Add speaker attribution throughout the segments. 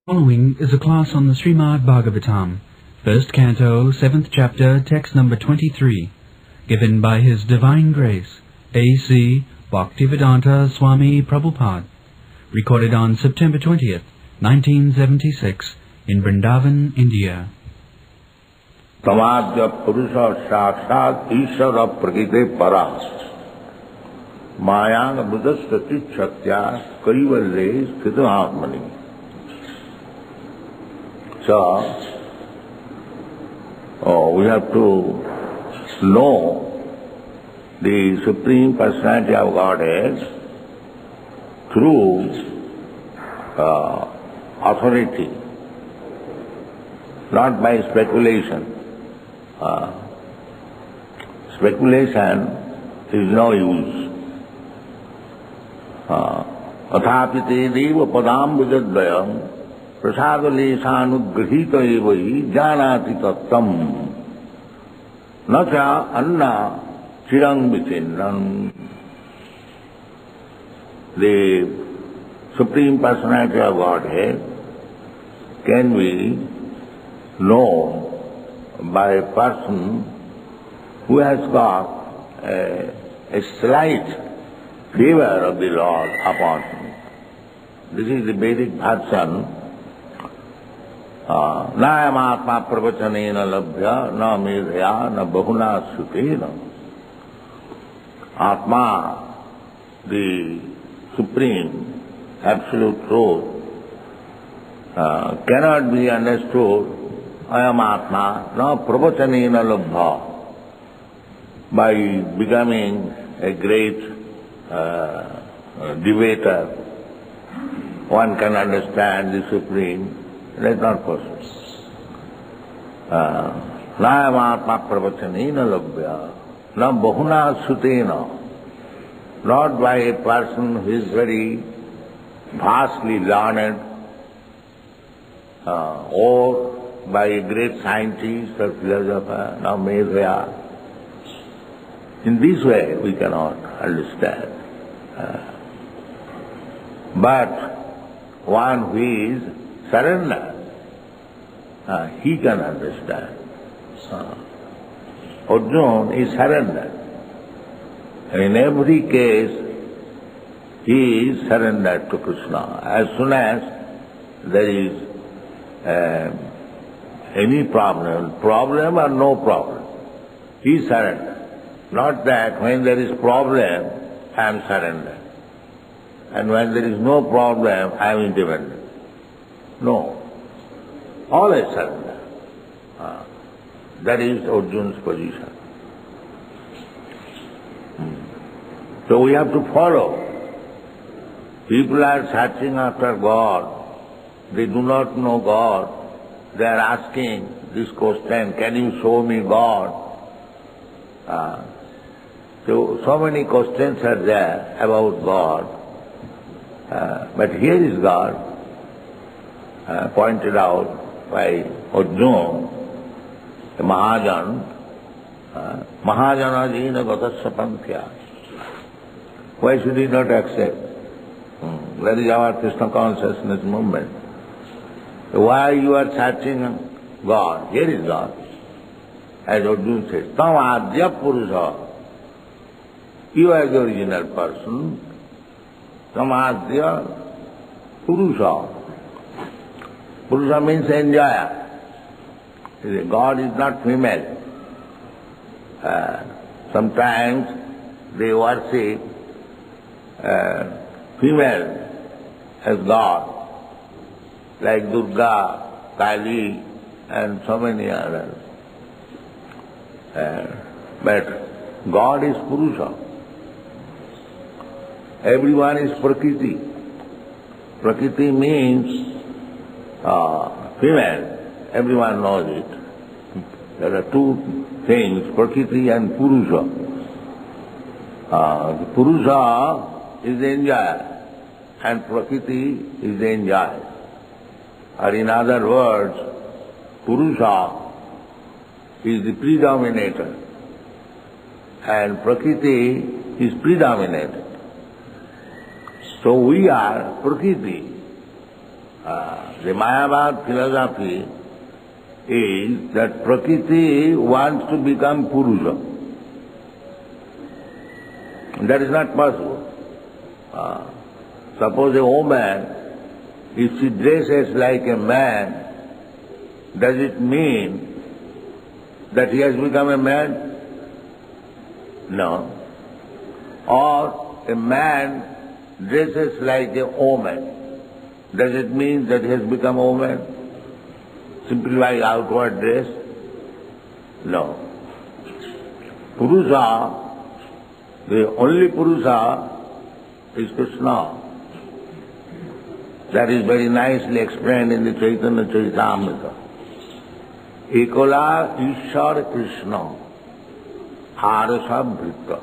Speaker 1: Following is a class on the Srimad Bhagavatam, first canto, 7th chapter, text number 23, given by His Divine Grace, A.C. Bhaktivedanta Swami Prabhupada, recorded on September 20th, 1976, in Vrindaban, India.
Speaker 2: Tamadya Purusha Sakshat Ishara Prakriti Para Mayang Buddhastati Shaktya Kaivalle Sthita Atmani. So, we have to know the Supreme Personality of Godhead through authority, not by speculation. Speculation is no use. Athapite deva padam vijadvayam prasadalesanugrhita evahi janati tattam nacha anna chirang vichinnam. The Supreme Personality of Godhead can be known by a person who has got a slight favor of the Lord upon him. This is the Vedic version. Nayam atma pravachanena labhya na medhaya na bahuna sutena. Atma, the Supreme Absolute Truth, cannot be understood Ayam Atma na pravachanena labhya, by becoming a great debater. One can understand the Supreme. That's not possible. Nayam Atma pravachanena labhya na bahuna sutena, not by a person who is very vastly learned or by a great scientist or philosopher, now medhaya. In this way we cannot understand. But one who is surrendered, he can understand. Arjuna is surrendered. In every case, he is surrendered to Krishna. As soon as there is any problem or no problem, he is surrendered. Not that when there is problem, I am surrendered. And when there is no problem, I am independent. No. Always surrender. That is Arjuna's position. So we have to follow. People are searching after God. They do not know God. They are asking this question, can you show me God? So many questions are there about God. But here is God, pointed out by Arjuna, a Mahajan, Mahajana jina gatasya panthya. Why should he not accept? That is our Krishna consciousness movement. Why you are searching God? Here is God. As Arjuna says, tam adya purusha. You are the original person. Tam adya purusha. Purusha means enjoyer. God is not female. Sometimes they worship female as God, like Durga, Kali, and so many others. But God is Purusha. Everyone is Prakriti. Prakriti means female. Everyone knows it. There are two things, Prakriti and Purusha. The Purusha is the enjoyer and Prakriti is the enjoyer. Or in other words, Purusha is the predominator and Prakriti is predominated. So we are Prakriti The Mayavad philosophy is that Prakriti wants to become Purusha. That is not possible. Suppose a woman, if she dresses like a man, does it mean that he has become a man? No. Or a man dresses like a woman, does it mean that he has become a woman? Simply by outward dress? No. Purusha, the only Purusha is Krishna. That is very nicely explained in the Chaitanya Charitamrita. Ekola Ishwar Krishna Arasa Bhrita.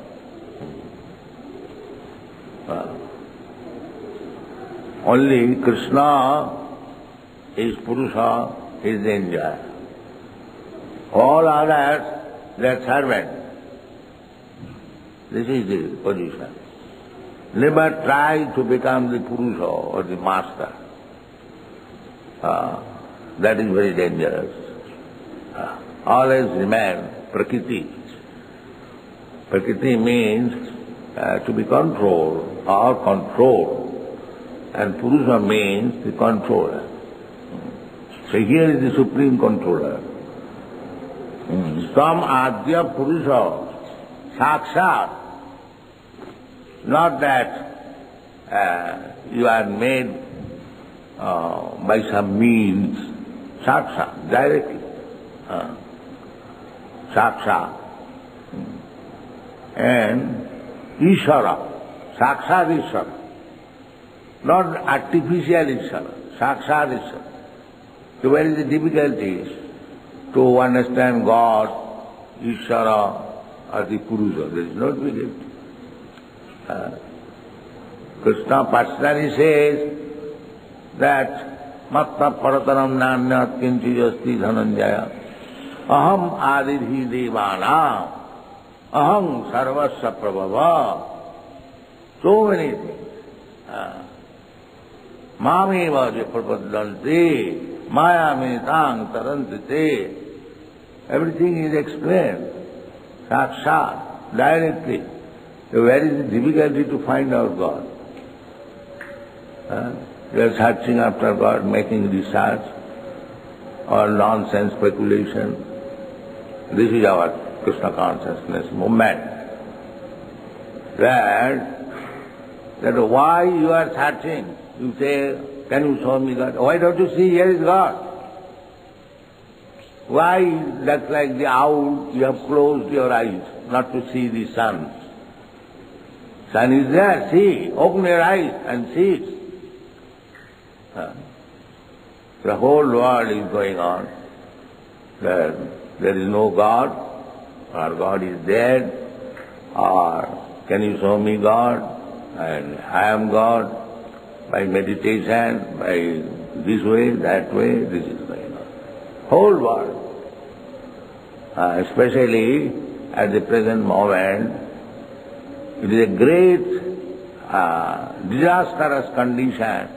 Speaker 2: Only Krishna is Purusha, is the enjoyer. All others, they are servants. This is the position. Never try to become the Purusha or the master. That is very dangerous. Always remain Prakriti. Prakriti means to be controlled or controlled. And Purusha means the controller. So here is the supreme controller. Tam Adya Purusha Sakshat. Not that you are made by some means, Sakshat, directly. Sakshat. And Ishvara, Sakshat Ishvara. Not artificial Ishvara, Sakshat Ishvara. So where is the difficulty to understand God, Ishvara, or the Purusha? There is no difficulty. Krishna personally says that Matta Parataram Nanyat Kinchi Asti Dhananjaya Aham Adidhi Devana Aham Sarvasya Prabhava. So many things. Mameva Prapadanti Mayami-tang Tarantite. Everything is explained. Sakshat, directly. So where is the difficulty to find out God? You are searching after God, making research or nonsense speculation. This is our Krishna consciousness movement. That why you are searching? You say, can you show me God? Why don't you see here is God? Why, that's like the owl, you have closed your eyes not to see the sun. Sun is there, see, open your eyes and see it. The whole world is going on. There is no God, or God is dead, or can you show me God? And I am God. By meditation, by this way, that way, this is going on. Whole world. Especially at the present moment, it is a great disastrous condition,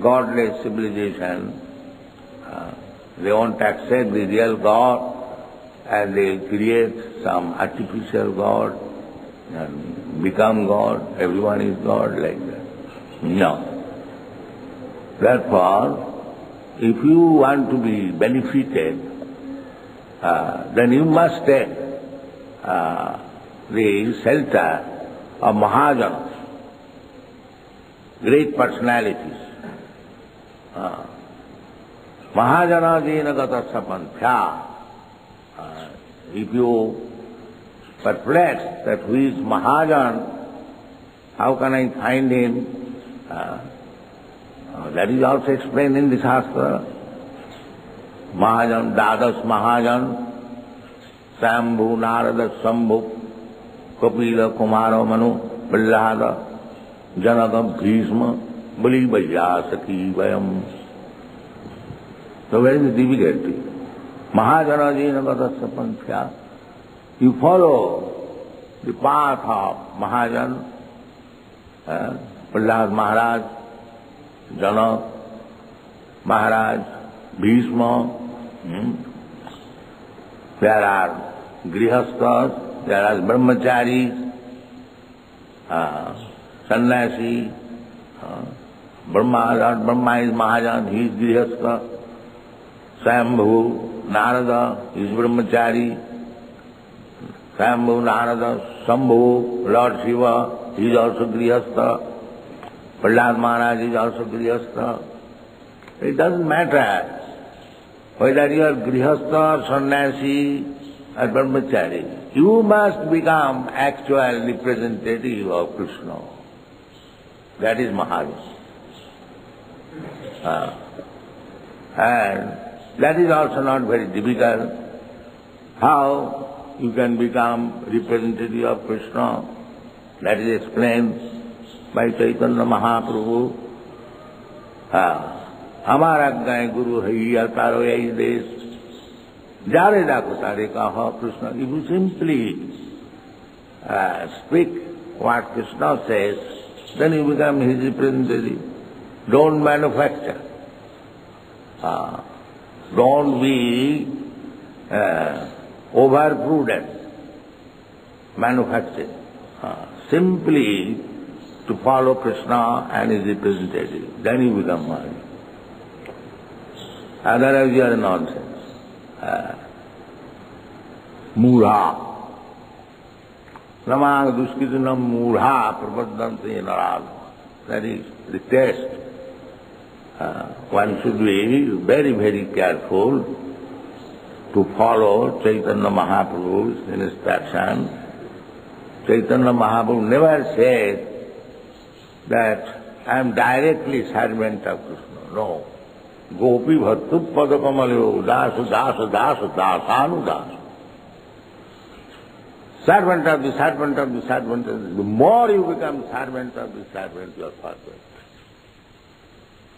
Speaker 2: godless civilization. They won't accept the real God and they create some artificial God and become God. Everyone is God like that. No. Therefore, if you want to be benefited, then you must take the shelter of Mahajanas, great personalities. Mahajana jena gata sapanthya. If you perplex that who is Mahajan, how can I find him? That is also explained in the Shastra. Mahajan, Dadas Mahajan, Sambhu, Narada, Sambhu, Kapila, Kumara, Manu, Prahlada, Janaka, Bhishma, Bali, Vaiyasaki, Vayam. So where is the difficulty? Mahajana jena gata sapanthya. You follow the path of Mahajan, Prahlad Maharaj, Janak, Maharaj, Bhishma, there are grihasthas, there are brahmacharis, sannyasi, Brahma is Mahajan, he is grihastha, Swambhu, Narada is brahmachari, Swambhu, Narada, Shambhu, Lord Shiva, he is also grihastha, Prahlad Maharaj is also grihastha. It doesn't matter whether you are grihastha or sannyasi or brahmachari. You must become actual representative of Krishna. That is Mahavishnu. And that is also not very difficult. How you can become representative of Krishna? That is explained by Chaitanya Mahaprabhu. हमारा ज्ञाय गुरु है या तारो यही देश जारे डाको तारे कहा Krishna. If you simply speak what Krishna says, then you become his representative. Don't manufacture. Don't be over-prudent. Manufacture. Simply to follow Krishna and his representative. Then you become one. Otherwise you are nonsense. Mudha. Namang duskitinam mudha prapadanti narad. That is the test. One should be very, very careful to follow Chaitanya Mahaprabhu's instruction. Chaitanya Mahaprabhu never said that I am directly servant of Krishna. No. Gopi bhattu padakamalyo dasa dasa dasa dasanu dasa. Servant of the servant of the servant of the... The more you become servant of the servant, you are perfect.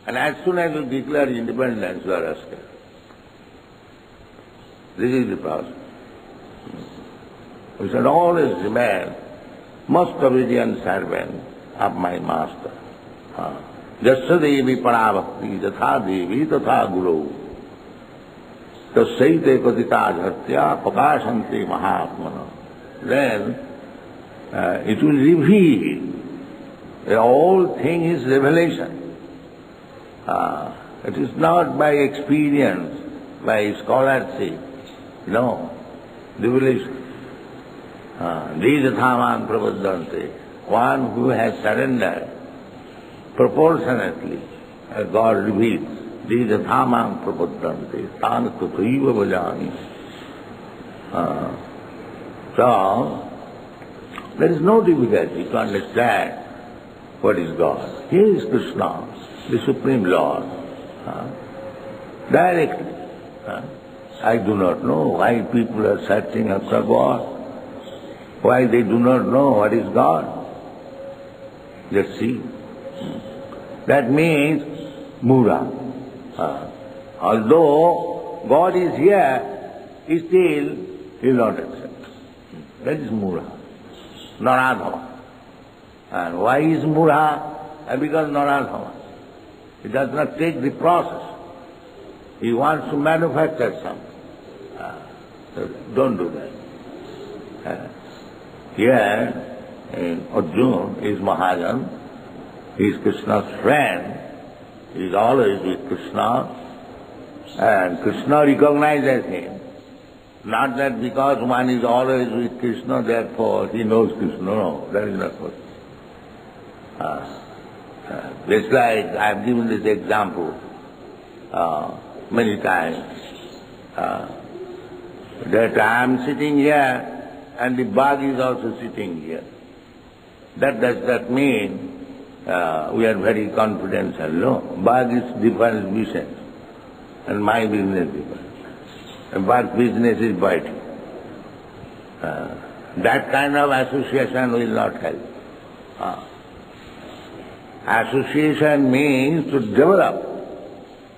Speaker 2: And as soon as you declare independence, you are escaped. This is the process. We should always remain most obedient servant of my master. Jasya devi parabhakti jatha devi tatha guru tasyaite kadita jhatya pakashanti mahatmana. Then it will reveal. The whole thing is revelation. It is not by experience, by scholarship. No. Revelation. Dejathaman prabhaddante. One who has surrendered proportionately, as God reveals. Dejathaman prabhaddante. Tan tathaiva bhajami. So, there is no difficulty to understand what is God. Here is Krishna, the Supreme Lord. Directly. I do not know why people are searching after God. Why they do not know what is God. Let's see. That means Mura. Although God is here, still he will not accept. That is Mura. Naradhava. And why is Mura? Because Naradhava. He does not take the process. He wants to manufacture something. So don't do that. Here, Arjuna is Mahajan. He is Krishna's friend. He is always with Krishna. And Krishna recognizes him. Not that because one is always with Krishna, therefore he knows Krishna. No, that is not possible. Just like I have given this example many times, that I am sitting here and the bug is also sitting here. That does not mean we are very confidential. No, bug is different business and my business is different. But business is biting. That kind of association will not help. Association means to develop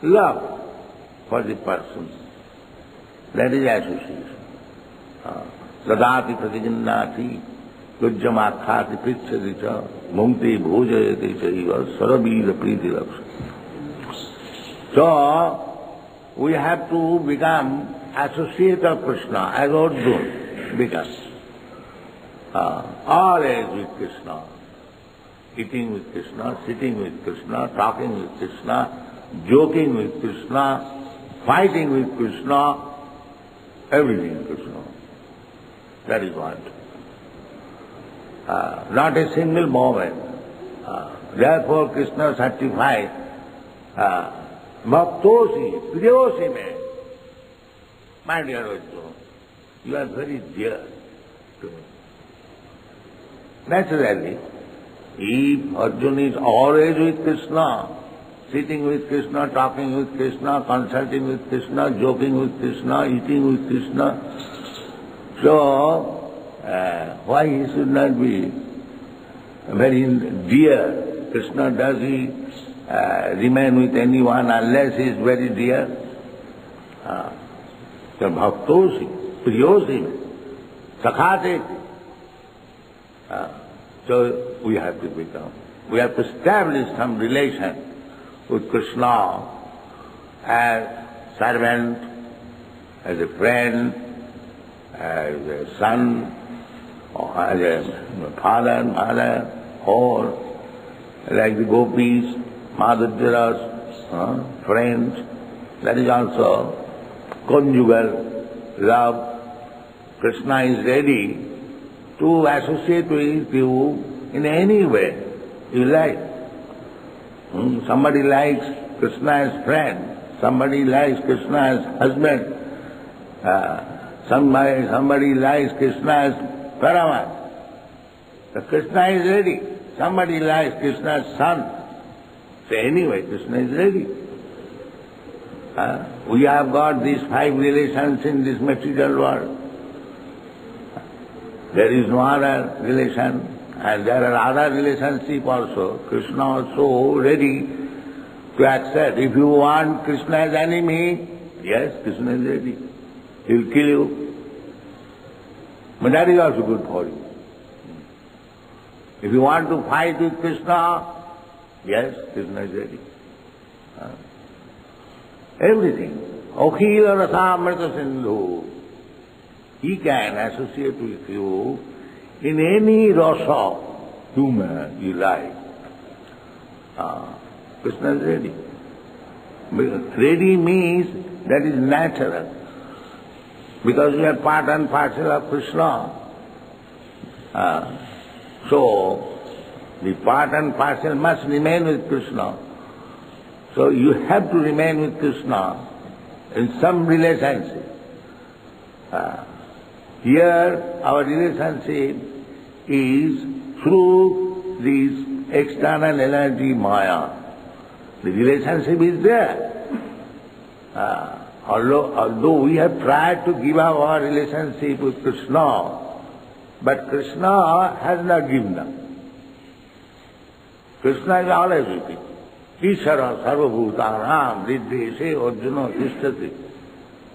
Speaker 2: love for the person. That is association. Dadati pratijinnati gujjamakhati prichhati cha mumti bhojayati chaiva sarabhira priti lakshana. So, we have to become associate of Krishna as Arjuna becomes. Always with Krishna. Eating with Krishna, sitting with Krishna, talking with Krishna, joking with Krishna, fighting with Krishna, everything Krishna. That is what. Not a single moment. Therefore Krishna certified Bhaktosi, Priyosi me. My dear Arjuna, you are very dear to me. Naturally, if Arjuna is always with Krishna, sitting with Krishna, talking with Krishna, consulting with Krishna, joking with Krishna, eating with Krishna, so why he should not be very dear? Krishna, does he remain with anyone unless he is very dear? So bhaktosi, priyosi, sakhate. So we have to become, we have to establish some relation with Krishna as servant, as a friend, as a son, or as a father, mother, or like the gopis, madhuryaras, friends. That is also conjugal love. Krishna is ready to associate with you in any way you like. Somebody likes Krishna as friend, somebody likes Krishna as husband, somebody likes Krishna as Paramat. So Krishna is ready. Somebody likes Krishna as son. So anyway, Krishna is ready. We have got these 5 relations in this material world. There is no other relation. And there are other relationships also. Krishna also ready to accept. If you want Krishna as enemy, yes, Krishna is ready. He will kill you. But that is also good for you. If you want to fight with Krishna, yes, Krishna is ready. Everything. Akhila rasamrita sindhu. He can associate with you in any rasa, humor you like. Krishna is ready. Ready means that is natural. Because we are part and parcel of Krishna. So, the part and parcel must remain with Krishna. So you have to remain with Krishna in some relationship. Here our relationship is through this external energy Maya. The relationship is there. Although we have tried to give up our relationship with Krishna, but Krishna has not given up. Krishna is always with you. Ishara sarvabhutanam riddhese arjuna tishtati.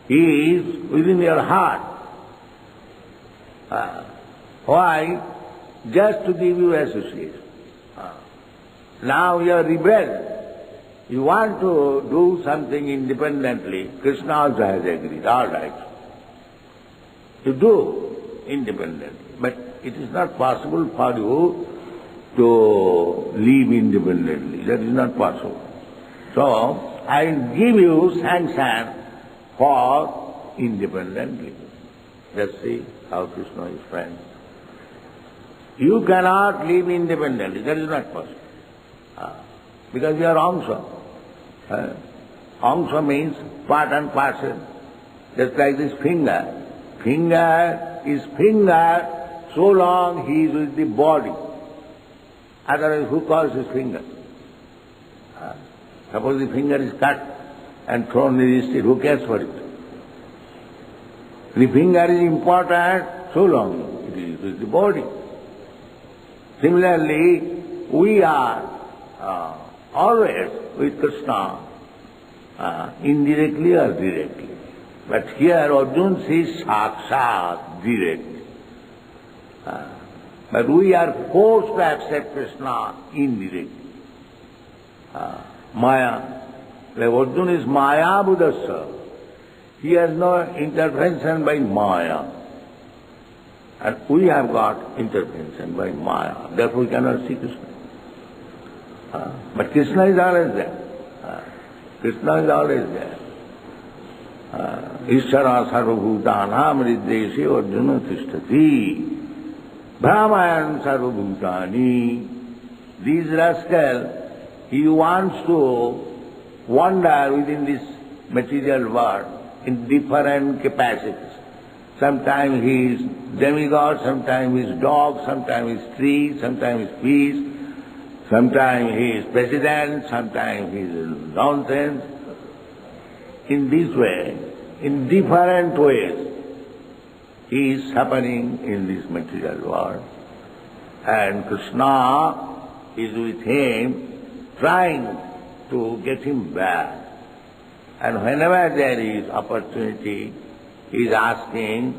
Speaker 2: He is within your heart. Why? Just to give you association. Now you are rebelled. You want to do something independently. Krishna also has agreed. All right. You do independently. But it is not possible for you to live independently. That is not possible. So, I will give you sanction for independent living. Let's see how Krishna is friend. You cannot live independently. That is not possible. Because you are Amsa. Amsa means part and parcel. Just like this finger. Finger is finger so long he is with the body. Otherwise, who calls his finger? Suppose the finger is cut and thrown in the street, who cares for it? The finger is important so long it is with the body. Similarly, we are always with Krishna, indirectly or directly. But here Arjuna says sakshat, directly. But we are forced to accept Krishna indirectly. Maya, Like Arjuna is Maya Buddhasya. He has no intervention by Maya. And we have got intervention by Maya. Therefore we cannot see Krishna. But Krishna is always there. Krishna is always there. Ishvara sarvabhutanam riddeshe Arjuna tishtati. Brahmayan sarvabhutani. This rascal, he wants to wander within this material world in different capacities. Sometimes he is demigod, sometimes he is dog, sometimes he is tree, sometimes he is fish, sometimes he is president, sometimes he is nonsense. In this way, in different ways, he is suffering in this material world. And Krishna is with him, trying to get him back. And whenever there is opportunity, he is asking,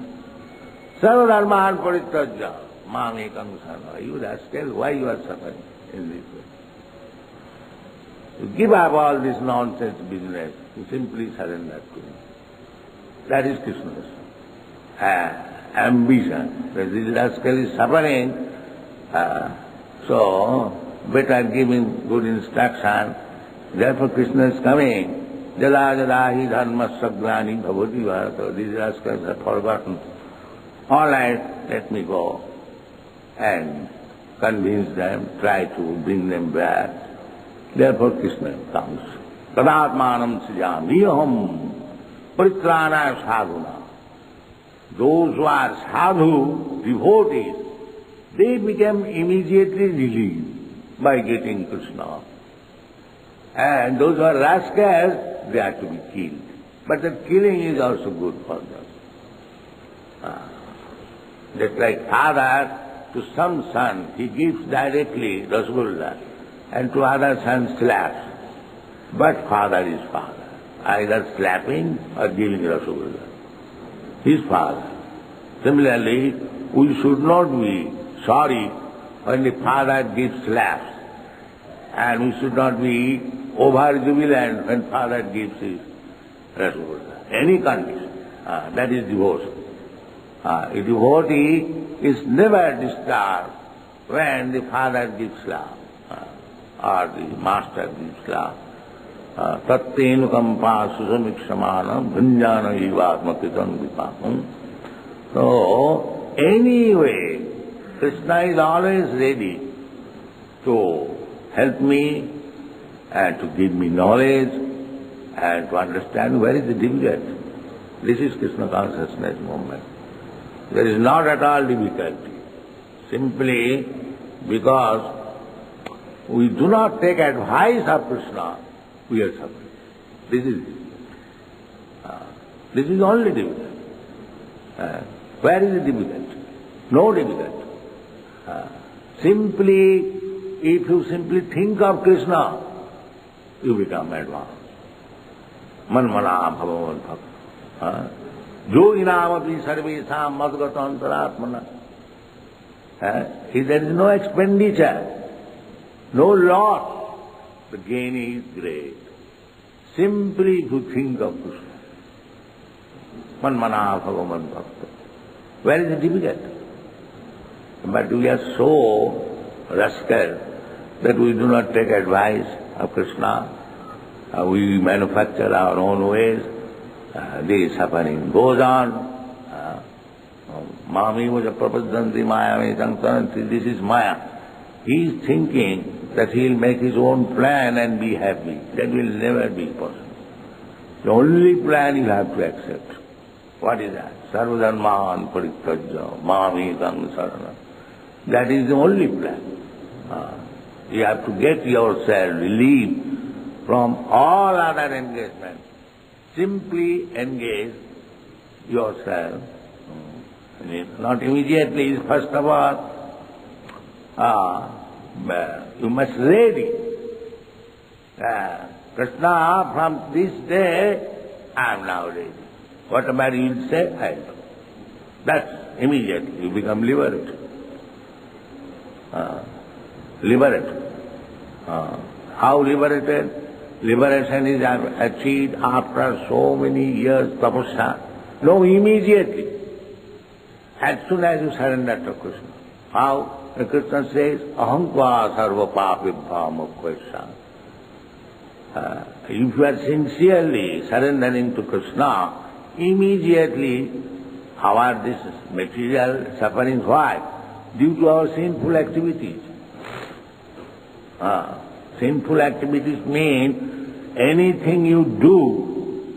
Speaker 2: Sarvadharman parityajya, mam ekam sarva. You rascal, why you are suffering in this way? You give up all this nonsense business, you simply surrender to him. That is Krishna's ambition. That this rascal is suffering, so better give him good instruction. Therefore Krishna is coming. Jada jada hi dharmasya glani bhavati bharata. These rascals have forgotten. All right, let me go and convince them, try to bring them back. Therefore Krishna comes. Tadatmanam sijamiyaham paritrana sadhuna. Those who are sadhu, devotees, they become immediately relieved by getting Krishna. And those who are rascals, they are to be killed. But the killing is also good for them. Just like father to some son, he gives directly Rasgulla, and to other son slaps. But father is father, either slapping or giving Rasgulla. His father. Similarly, we should not be sorry when the father gives slaps, and we should not be over-jubilant when father gives his Rasgulla. Any condition, that is devotion. A devotee is never disturbed when the father gives slap or the master gives slap. Tattenukam susamikshamanam bhunjana ivatmakritam vipapam. So, anyway, Krishna is always ready to help me and to give me knowledge and to understand where is the difficulty. This is Krishna consciousness movement. There is not at all difficulty. Simply because we do not take advice of Krishna, we are suffering. This is only difficulty. Where is the difficulty? No difficulty. If you simply think of Krishna, you become advanced. Manmana bhavavan bhakta. Yoginamapi sarvesam madgata antaratmana. There is no expenditure, no loss. The gain is great. Simply to think of Krishna. Manmana bhavavan bhakta. Where is the difficulty? But we are so rascal that we do not take advice of Krishna. We manufacture our own ways. The suffering goes on. Mami was a prapadanti maya me sankaranti. This is Maya. He is thinking that he will make his own plan and be happy. That will never be possible. The only plan you have to accept. What is that? Sarvadharman parityajya mami sarana. That is the only plan. You have to get yourself relieved from all other engagements. Simply engage yourself. Not immediately, first of all, you must ready. Krishna, from this day, I am now ready. Whatever you will say, I will do. That's immediately, you become liberated. Liberated. How liberated? liberation is achieved after so many years tapasya. No, immediately. As soon as you surrender to Krishna. How? Krishna says, ahankva sarva papibha mukvesha. If you are sincerely surrendering to Krishna, immediately our this material suffering, why? Due to our sinful activities. Sinful activities mean anything you do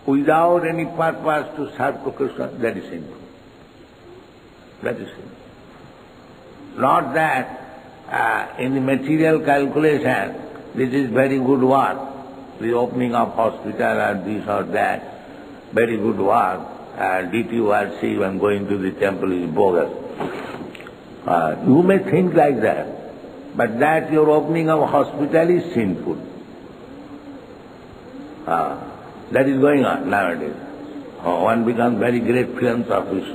Speaker 2: without any purpose to serve to Krishna, that is sinful. That is sinful. Not that in the material calculation, this is very good work, the opening of hospital or this or that, very good work, DTORC when going to the temple is bogus. You may think like that, but that your opening of hospital is sinful. That is going on nowadays. One becomes very great philanthropist,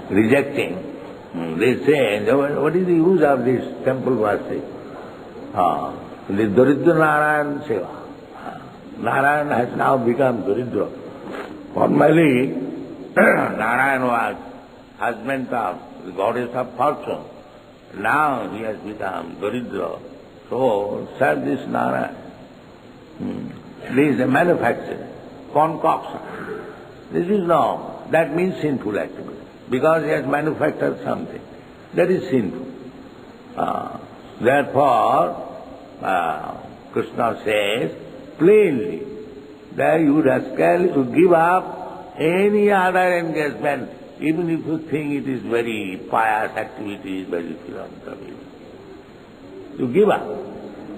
Speaker 2: rejecting. They say, what is the use of this temple worship? The Daridra Narayan Seva. Narayan has now become Daridra. Formerly, Narayan was husband of the goddess of fortune. Now he has become Daridra. So, serve this Narayan. This is a manufacture, concoction. This is no, that means sinful activity. Because he has manufactured something. That is sinful. Therefore, Krishna says plainly that you rascal, you give up any other engagement, even if you think it is very pious activity, very philanthropy. You give up.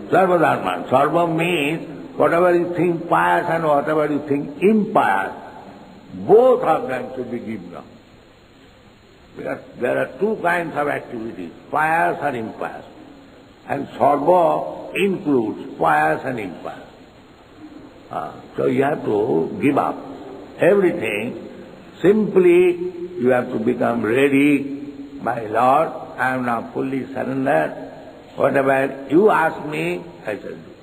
Speaker 2: Sarva dharma. Sarva means whatever you think pious and whatever you think impious, both of them should be given up. Because there are two kinds of activities, pious and impious. And sarva includes pious and impious. So you have to give up everything. Simply you have to become ready, my Lord, I am now fully surrendered. Whatever you ask me, I shall do.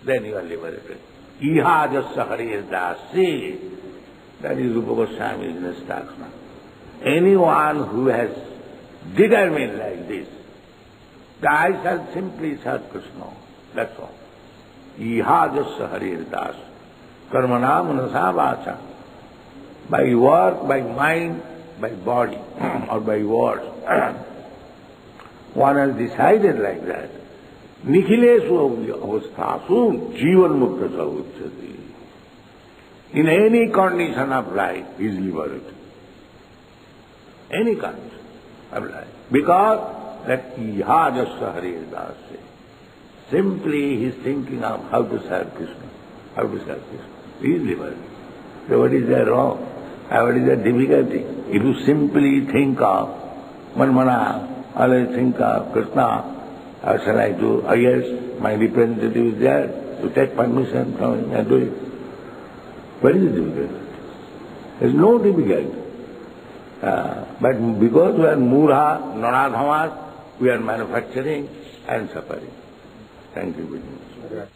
Speaker 2: Then you are liberated. Iha jasya harir dasi. That is Rupa Goswami's instruction. Anyone who has determined like this, that I shall simply serve Krishna, that's all. Iha jasya harir das. Karmana manasa vacha. By work, by mind, by body, or by words. One has decided like that. Nikhilesu avasthasu jivan mukta uchyati. In any condition of life, he is liberated. Any condition of life. Because that iha jasya harir das. Simply he is thinking of how to serve Krishna. How to serve Krishna. He is liberated. So what is there wrong? What is the difficulty? If you simply think of manmana, always think of Krishna, how shall I do? Oh yes, my representative is there, to take permission from him and do it. What is the difficulty? There is no difficulty. But because we are murha, naradhamas, we are manufacturing and suffering. Thank you very much.